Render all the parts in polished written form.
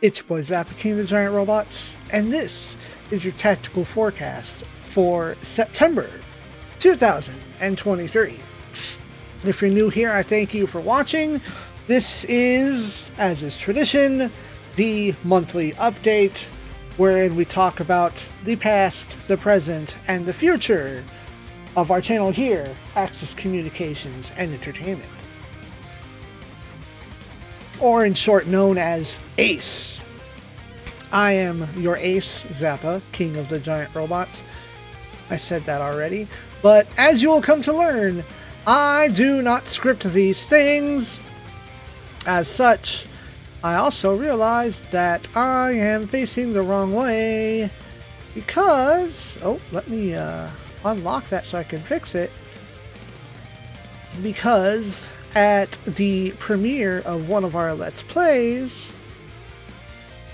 It's your boy Zappa King of the Giant Robots, and this is your tactical forecast for September 2023. If you're new here, I thank you for watching. This is, as is tradition, the monthly update, wherein we talk about the past, the present, and the future of our channel here, Axis Communications and Entertainment. Or in short, known as ACE. I am your Ace, Zappa, King of the Giant Robots. I said that already. But as you will come to learn, I do not script these things. As such, I also realized that I am facing the wrong way because... Oh, let me unlock that so I can fix it. Because at the premiere of one of our Let's Plays,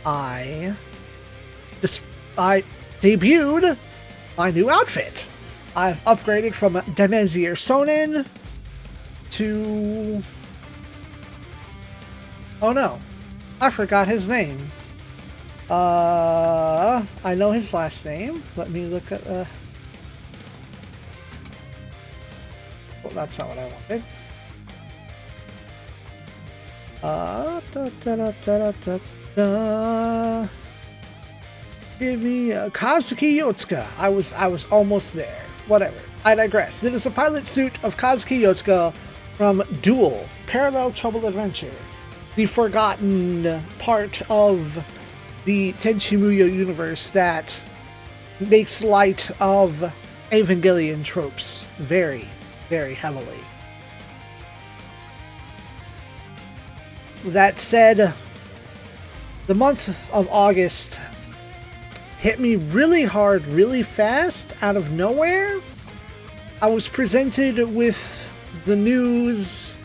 I debuted my new outfit. I've upgraded from Demezier Sonin to... Oh no, I forgot his name. I know his last name. Let me look at... Well, that's not what I wanted. Give me Kazuki Yotsuka. I was almost there. Whatever. I digress. It is a pilot suit of Kazuki Yotsuka from Duel Parallel Trouble Adventure, the forgotten part of the Tenchi Muyo universe that makes light of Evangelion tropes very, very heavily. That said, the month of August hit me really hard, really fast, out of nowhere. I was presented with the news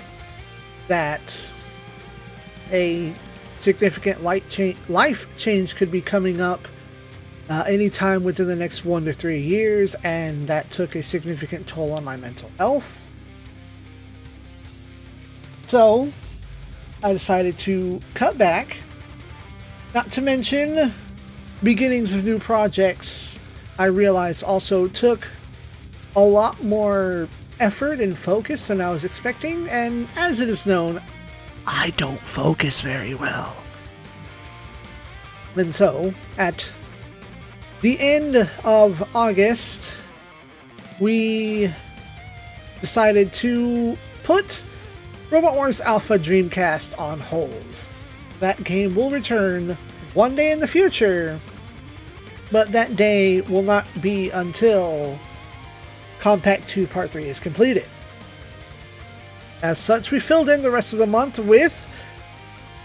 that a significant life change could be coming up anytime within the next 1 to 3 years, and that took a significant toll on my mental health. So I decided to cut back, not to mention beginnings of new projects I realized also took a lot more effort and focus than I was expecting, and as it is known, I don't focus very well. And so, at the end of August, we decided to put Robot Wars Alpha Dreamcast on hold. That game will return one day in the future, but that day will not be until Compact 2 Part 3 is completed. As such, we filled in the rest of the month with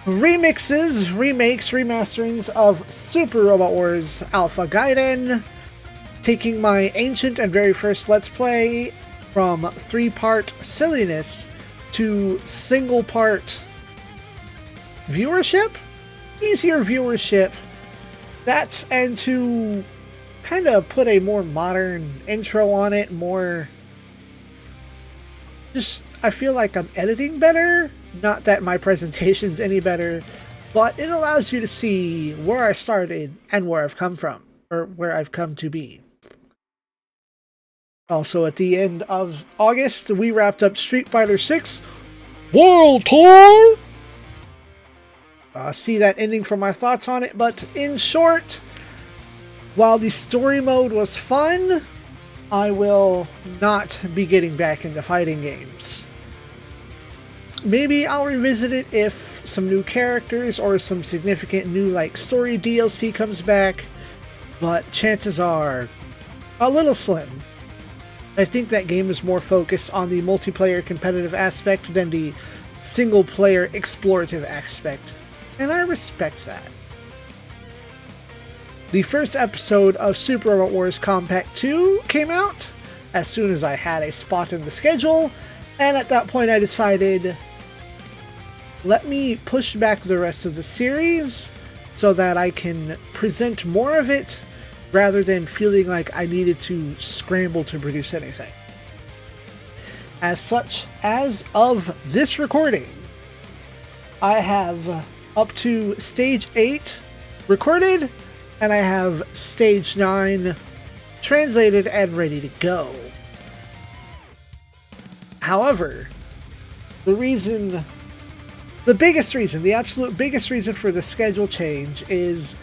remixes, remakes, remasterings of Super Robot Wars Alpha Gaiden, taking my ancient and very first Let's Play from 3-part silliness to single-part viewership, easier viewership, that, and to kind of put a more modern intro on it, more just, I feel like I'm editing better, not that my presentation's any better, but it allows you to see where I started and where I've come from, or where I've come to be. Also, at the end of August, we wrapped up Street Fighter 6 World Tour! See that ending for my thoughts on it, but in short, while the story mode was fun, I will not be getting back into fighting games. Maybe I'll revisit it if some new characters or some significant new story DLC comes back, but chances are a little slim. I think that game is more focused on the multiplayer competitive aspect than the single-player explorative aspect, and I respect that. The first episode of Super Robot Wars Compact 2 came out as soon as I had a spot in the schedule, and at that point I decided, let me push back the rest of the series so that I can present more of it rather than feeling like I needed to scramble to produce anything. As such, as of this recording, I have up to Stage 8 recorded, and I have Stage 9 translated and ready to go. However, the absolute biggest reason for the schedule change is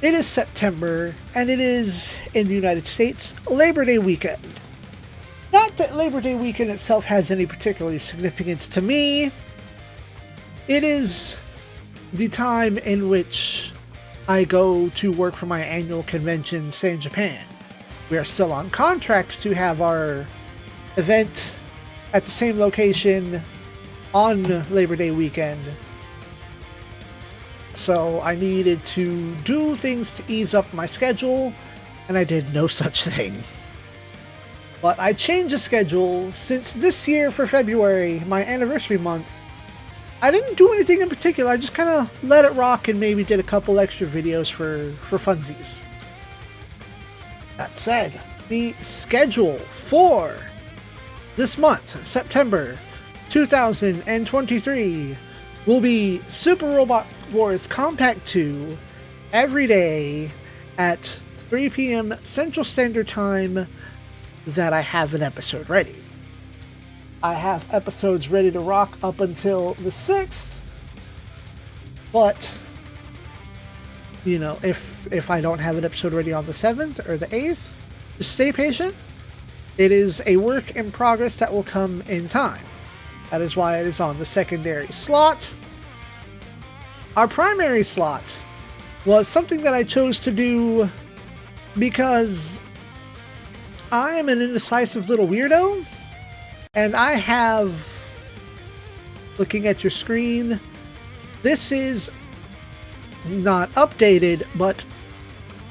it is September, and it is, in the United States, Labor Day weekend. Not that Labor Day weekend itself has any particular significance to me. It is the time in which I go to work for my annual convention, stay in Japan. We are still on contract to have our event at the same location on Labor Day weekend. So I needed to do things to ease up my schedule, and I did no such thing. But I changed the schedule since this year for February, my anniversary month. I didn't do anything in particular, I just kind of let it rock and maybe did a couple extra videos for funsies. That said, the schedule for this month, September 2023, will be Super Robot Wars Compact 2 every day at 3 p.m. Central Standard Time that I have an episode ready. I have episodes ready to rock up until the 6th, but, you know, if I don't have an episode ready on the 7th or the 8th, just stay patient. It is a work in progress that will come in time. That is why it is on the secondary slot. Our primary slot was something that I chose to do because I am an indecisive little weirdo, and I have, looking at your screen, this is not updated, but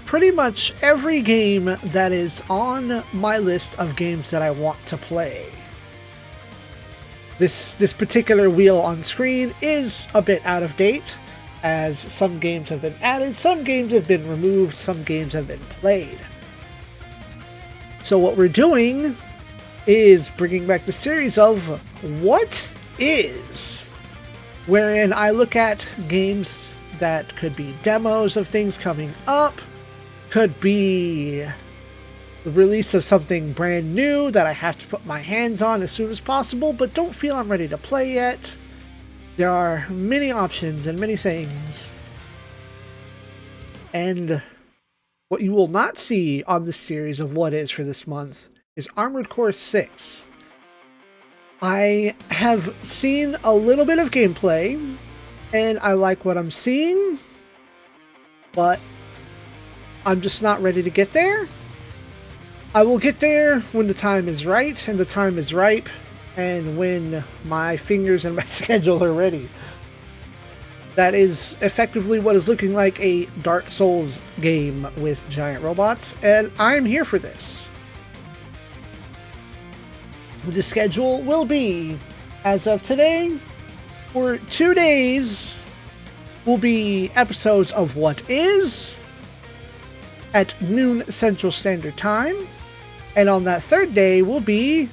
pretty much every game that is on my list of games that I want to play. This particular wheel on screen is a bit out of date, as some games have been added, some games have been removed, some games have been played. So what we're doing is bringing back the series of What Is, wherein I look at games that could be demos of things coming up, could be the release of something brand new that I have to put my hands on as soon as possible, but don't feel I'm ready to play yet. There are many options and many things. And what you will not see on the series of What Is for this month is Armored Core 6. I have seen a little bit of gameplay, and I like what I'm seeing, but I'm just not ready to get there. I will get there when the time is right, and the time is ripe, and when my fingers and my schedule are ready. That is effectively what is looking like a Dark Souls game with giant robots, and I'm here for this. The schedule will be, as of today, for 2 days, will be episodes of What Is at noon Central Standard Time, and on that third day will be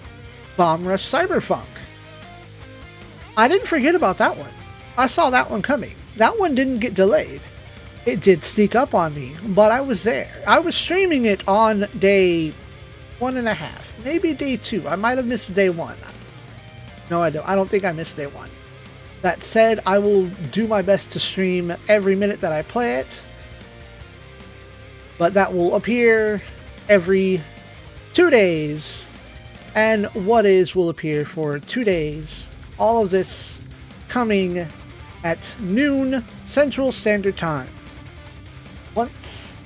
Bomb Rush Cyberpunk. I didn't forget about that one. I saw that one coming. That one didn't get delayed. It did sneak up on me, but I was there. I was streaming it on day 1.5, maybe day 2. I might have missed day 1. No, I don't. I don't think I missed day 1. That said, I will do my best to stream every minute that I play it, but that will appear every 2 days, and What Is will appear for 2 days. All of this coming at noon Central Standard Time. Once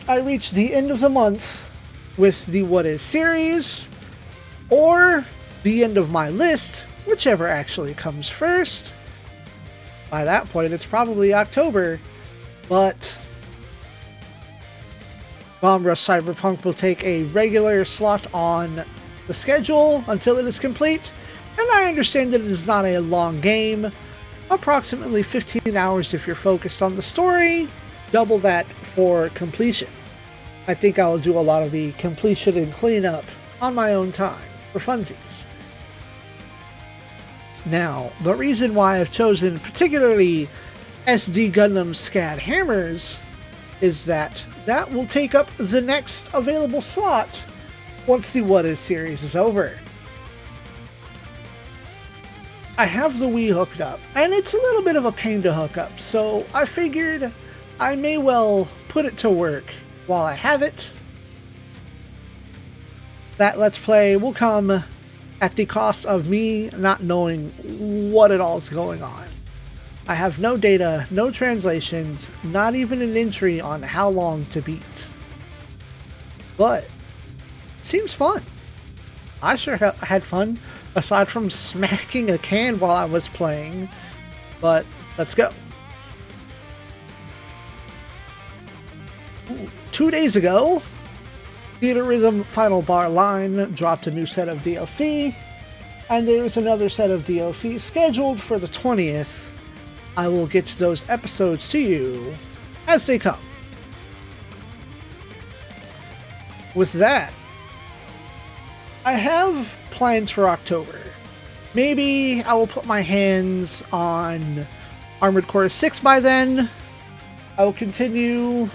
I reach the end of the month with the What Is series, or the end of my list, whichever actually comes first, by that point it's probably October, but Bomb Rush Cyberpunk will take a regular slot on the schedule until it is complete, and I understand that it is not a long game, approximately 15 hours if you're focused on the story, double that for completion. I think I will do a lot of the completion and cleanup on my own time, for funsies. Now, the reason why I've chosen particularly SD Gundam Scad Hammers is that will take up the next available slot once the What Is series is over. I have the Wii hooked up, and it's a little bit of a pain to hook up, so I figured I may well put it to work while I have it. That Let's Play will come at the cost of me not knowing what at all is going on. I have no data, no translations, not even an entry on how long to beat. But seems fun. I sure had fun, aside from smacking a can while I was playing. But let's go. 2 days ago, Theater Rhythm Final Bar Line dropped a new set of DLC, and there's another set of DLC scheduled for the 20th. I will get to those episodes to you as they come. With that, I have plans for October. Maybe I will put my hands on Armored Core 6 by then. I will continue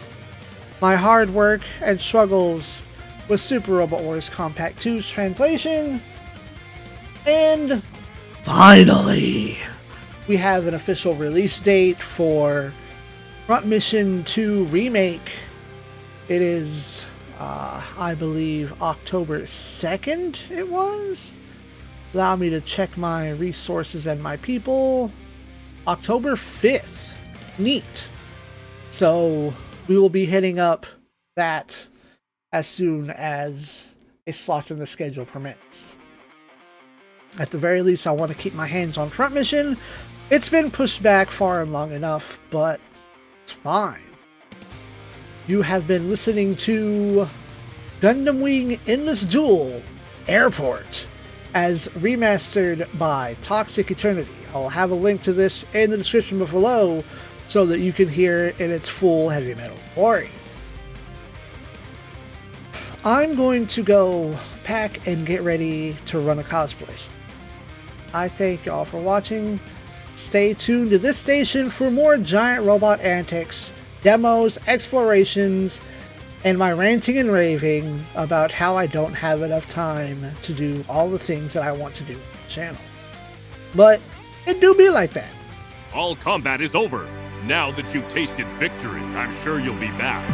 my hard work and struggles with Super Robot Wars Compact 2's translation. And finally, we have an official release date for Front Mission 2 Remake. It is, I believe, October 2nd it was? Allow me to check my resources and my people. October 5th. Neat. So we will be hitting up that as soon as a slot in the schedule permits. At the very least, I want to keep my hands on Front Mission. It's been pushed back far and long enough, but it's fine. You have been listening to Gundam Wing Endless Duel Airport, as remastered by Toxic Eternity. I'll have a link to this in the description below so that you can hear it in its full heavy metal glory. I'm going to go pack and get ready to run a cosplay. I thank y'all for watching. Stay tuned to this station for more giant robot antics, demos, explorations, and my ranting and raving about how I don't have enough time to do all the things that I want to do on the channel. But it do be like that. All combat is over. Now that you've tasted victory, I'm sure you'll be back.